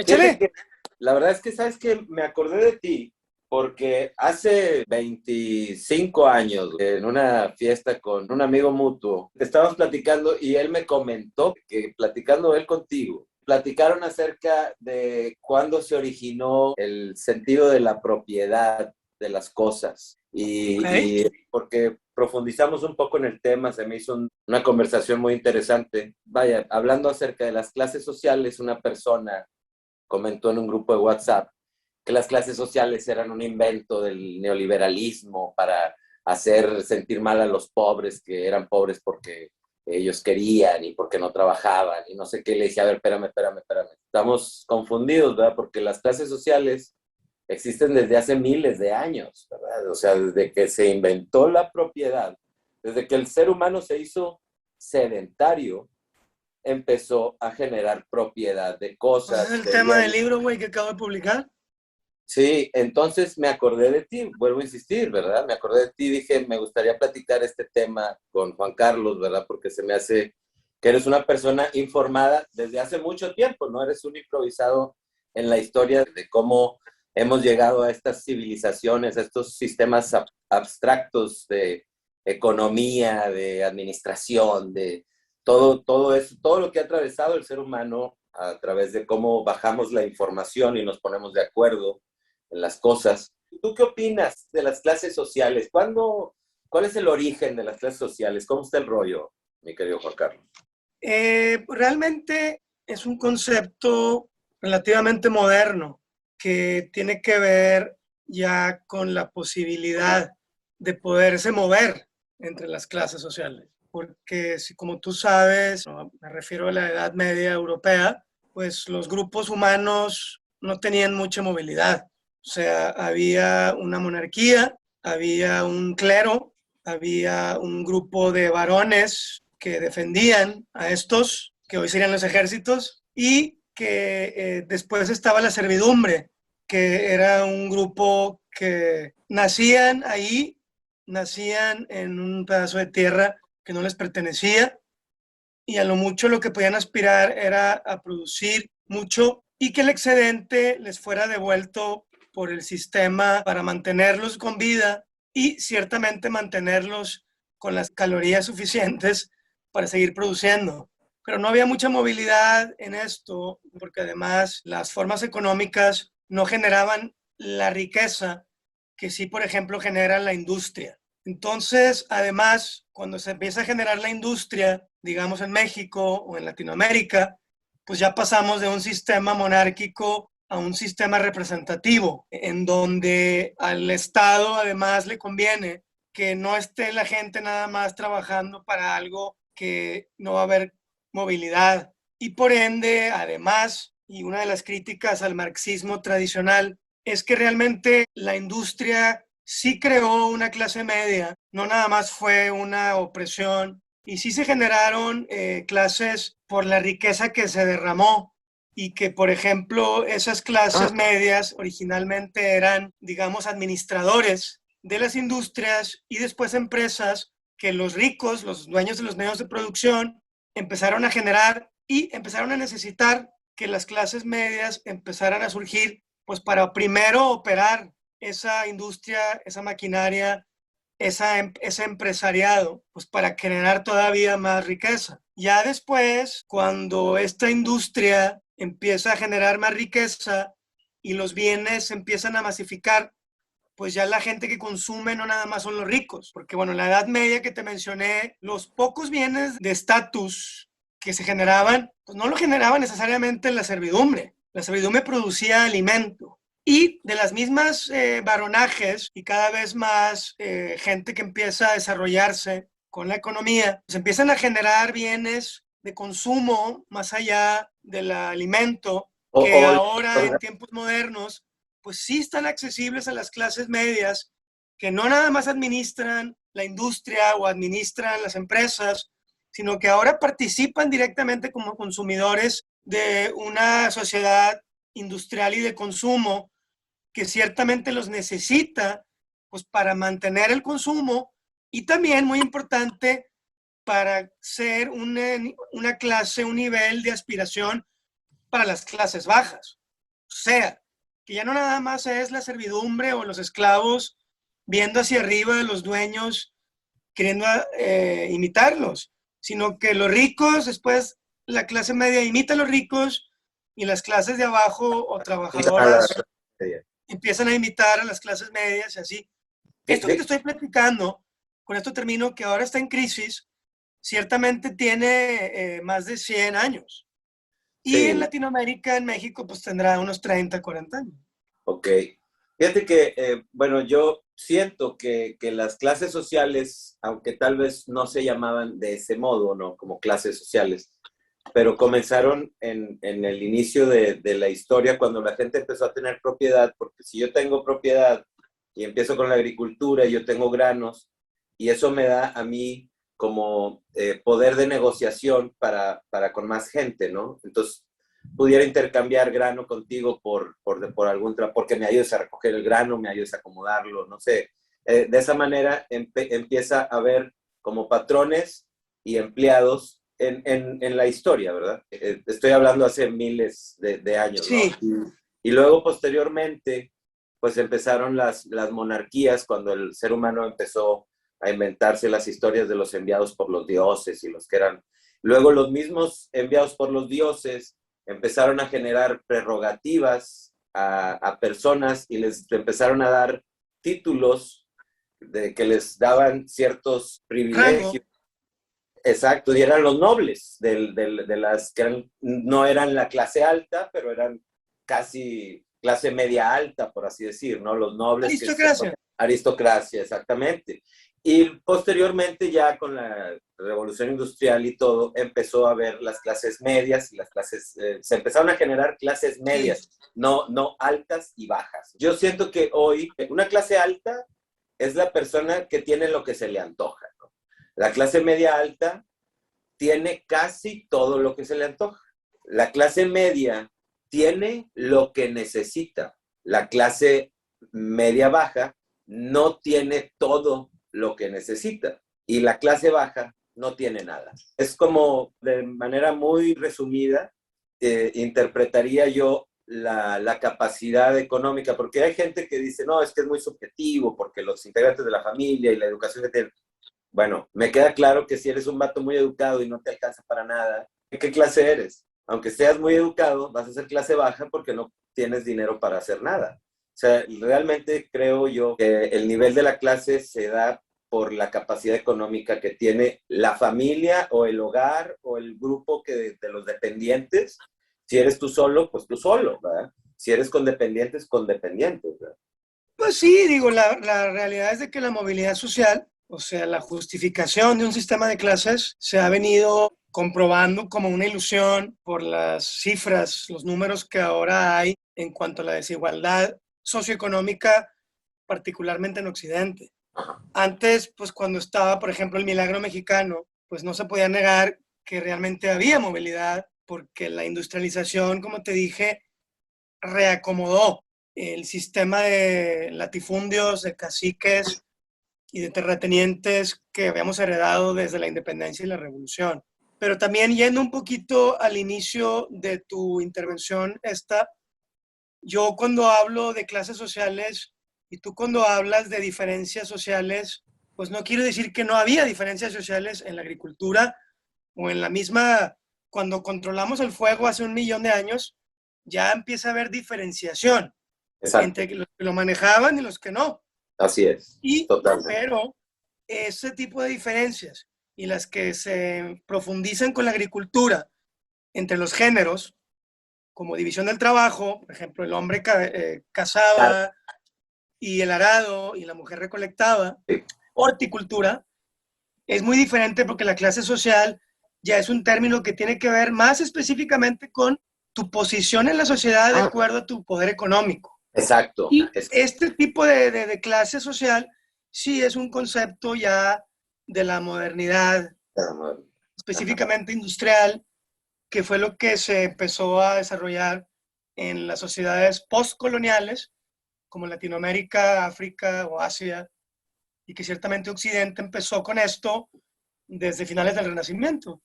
Fíjate Échale. que la verdad es que, ¿sabes que me acordé de ti? Porque hace 25 años, en una fiesta con un amigo mutuo, estábamos platicando y él me comentó que platicando él contigo, platicaron acerca de cuándo se originó el sentido de la propiedad de las cosas. Ok. Y porque profundizamos un poco en el tema, se me hizo una conversación muy interesante. Vaya, hablando acerca de las clases sociales, una persona comentó en un grupo de WhatsApp que las clases sociales eran un invento del neoliberalismo para hacer sentir mal a los pobres, que eran pobres porque ellos querían y porque no trabajaban y no sé qué. Le dije, a ver, espérame. Estamos confundidos, ¿verdad? Porque las clases sociales existen desde hace miles de años, ¿verdad? O sea, desde que se inventó la propiedad, desde que el ser humano se hizo sedentario, empezó a generar propiedad de Pues es cosas, el de tema del bienes. libro, güey, que acabo de publicar. Sí, entonces me acordé de ti, vuelvo a insistir, ¿verdad? Me acordé de ti, dije, me gustaría platicar este tema con Juan Carlos, ¿verdad? Porque se me hace que eres una persona informada desde hace mucho tiempo, ¿no? Eres un improvisado en la historia de cómo hemos llegado a estas civilizaciones, a estos sistemas abstractos de economía, de administración, de todo eso, todo lo que ha atravesado el ser humano a través de cómo bajamos la información y nos ponemos de acuerdo en las cosas. ¿Tú qué opinas de las clases sociales? ¿Cuál es el origen de las clases sociales? ¿Cómo está el rollo, mi querido Juan Carlos? Realmente es un concepto relativamente moderno que tiene que ver ya con la posibilidad de poderse mover entre las clases sociales. Porque si, como tú sabes, no, me refiero a la Edad Media europea, pues los grupos humanos no tenían mucha movilidad. O sea, había una monarquía, había un clero, había un grupo de varones que defendían a estos, que hoy serían los ejércitos, y que después estaba la servidumbre, que era un grupo que nacían ahí, nacían en un pedazo de tierra que no les pertenecía, y a lo mucho lo que podían aspirar era a producir mucho y que el excedente les fuera devuelto por el sistema para mantenerlos con vida y ciertamente mantenerlos con las calorías suficientes para seguir produciendo. Pero no había mucha movilidad en esto porque además las formas económicas no generaban la riqueza que sí, por ejemplo, genera la industria. Entonces, además, cuando se empieza a generar la industria, digamos en México o en Latinoamérica, pues ya pasamos de un sistema monárquico a un sistema representativo, en donde al Estado además le conviene que no esté la gente nada más trabajando para algo que no va a haber movilidad. Y por ende, además, y una de las críticas al marxismo tradicional es que realmente la industria sí creó una clase media, no nada más fue una opresión, y sí se generaron clases por la riqueza que se derramó y que, por ejemplo, esas clases medias originalmente eran, digamos, administradores de las industrias y después empresas que los ricos, los dueños de los medios de producción, empezaron a generar y empezaron a necesitar que las clases medias empezaran a surgir, pues para primero operar esa industria, esa maquinaria, ese empresariado, pues para generar todavía más riqueza. Ya después, cuando esta industria empieza a generar más riqueza y los bienes se empiezan a masificar, pues ya la gente que consume no nada más son los ricos, porque bueno, en la Edad Media que te mencioné, los pocos bienes de estatus que se generaban, pues no lo generaba necesariamente la servidumbre producía alimento. Y de las mismas varonajes y cada vez más gente que empieza a desarrollarse con la economía, pues empiezan a generar bienes de consumo más allá del alimento, O, que o, ahora en tiempos modernos pues sí están accesibles a las clases medias que no nada más administran la industria o administran las empresas, sino que ahora participan directamente como consumidores de una sociedad industrial y de consumo que ciertamente los necesita pues para mantener el consumo y también muy importante para ser una clase, un nivel de aspiración para las clases bajas. sea, que ya no nada más es la servidumbre o los esclavos viendo hacia arriba de los dueños, queriendo imitarlos, sino que los ricos, después la clase media imita a los ricos y las clases de abajo o trabajadoras empiezan a imitar a las clases medias y así. Esto que te estoy platicando, con esto termino, que ahora está en crisis, ciertamente tiene más de 100 años. Y Sí. en Latinoamérica, en México, pues tendrá unos 30, 40 años. Ok. Fíjate que, bueno, yo siento que las clases sociales, aunque tal vez no se llamaban de ese modo, ¿no? Como clases sociales, pero comenzaron en el inicio de la historia cuando la gente empezó a tener propiedad, porque si yo tengo propiedad y empiezo con la agricultura y yo tengo granos, y eso me da a mí como poder de negociación para con más gente, ¿no? Entonces, pudiera intercambiar grano contigo por algún porque me ayudes a recoger el grano, me ayudes a acomodarlo, no sé. De esa manera empieza a haber como patrones y empleados en la historia, ¿verdad? Estoy hablando hace miles de años, Sí. ¿no? Y luego posteriormente, pues empezaron las monarquías cuando el ser humano empezó a inventarse las historias de los enviados por los dioses y los que eran. Luego los mismos enviados por los dioses empezaron a generar prerrogativas a personas y les empezaron a dar títulos de que les daban ciertos privilegios. Rango. Exacto, y eran los nobles de las que no eran la clase alta, pero eran casi clase media alta, por así decir, ¿no? Los nobles. Aristocracia. Aristocracia, exactamente. Y posteriormente ya con la revolución industrial y todo, empezó a haber las clases medias y las clases, se empezaron a generar clases medias, sí. no altas y bajas. Yo siento que hoy una clase alta es la persona que tiene lo que se le antoja, ¿no? La clase media alta tiene casi todo lo que se le antoja. La clase media tiene lo que necesita. La clase media baja no tiene todo lo que necesita. Y la clase baja no tiene nada. Es como, de manera muy resumida, interpretaría yo la capacidad económica, porque hay gente que dice, no, es que es muy subjetivo, porque los integrantes de la familia y la educación que tienen. Bueno, me queda claro que si eres un vato muy educado y no te alcanza para nada, ¿qué clase eres? Aunque seas muy educado, vas a ser clase baja porque no tienes dinero para hacer nada. O sea, realmente creo yo que el nivel de la clase se da por la capacidad económica que tiene la familia o el hogar o el grupo de los dependientes. Si eres tú solo, pues tú solo, ¿verdad? Si eres con dependientes, ¿verdad? Pues sí, digo, la realidad es de que la movilidad social, o sea, la justificación de un sistema de clases, se ha venido comprobando como una ilusión por las cifras, los números que ahora hay en cuanto a la desigualdad socioeconómica, particularmente en Occidente. Antes, pues cuando estaba, por ejemplo, el milagro mexicano, pues no se podía negar que realmente había movilidad, porque la industrialización, como te dije, reacomodó el sistema de latifundios, de caciques y de terratenientes que habíamos heredado desde la independencia y la revolución. Pero también yendo un poquito al inicio de tu intervención, yo cuando hablo de clases sociales y tú cuando hablas de diferencias sociales, pues no quiero decir que no había diferencias sociales en la agricultura o en la misma, cuando controlamos el fuego hace 1.000.000 de años, ya empieza a haber diferenciación. Exacto. Entre los que lo manejaban y los que no. Así es, totalmente. Pero ese tipo de diferencias y las que se profundizan con la agricultura entre los géneros, como división del trabajo, por ejemplo, el hombre cazaba y el arado y la mujer recolectaba, sí. Horticultura, es muy diferente porque la clase social ya es un término que tiene que ver más específicamente con tu posición en la sociedad de acuerdo a tu poder económico. Exacto. Y este tipo de clase social sí es un concepto ya de la modernidad, específicamente industrial, que fue lo que se empezó a desarrollar en las sociedades postcoloniales, como Latinoamérica, África o Asia, y que ciertamente Occidente empezó con esto desde finales del Renacimiento.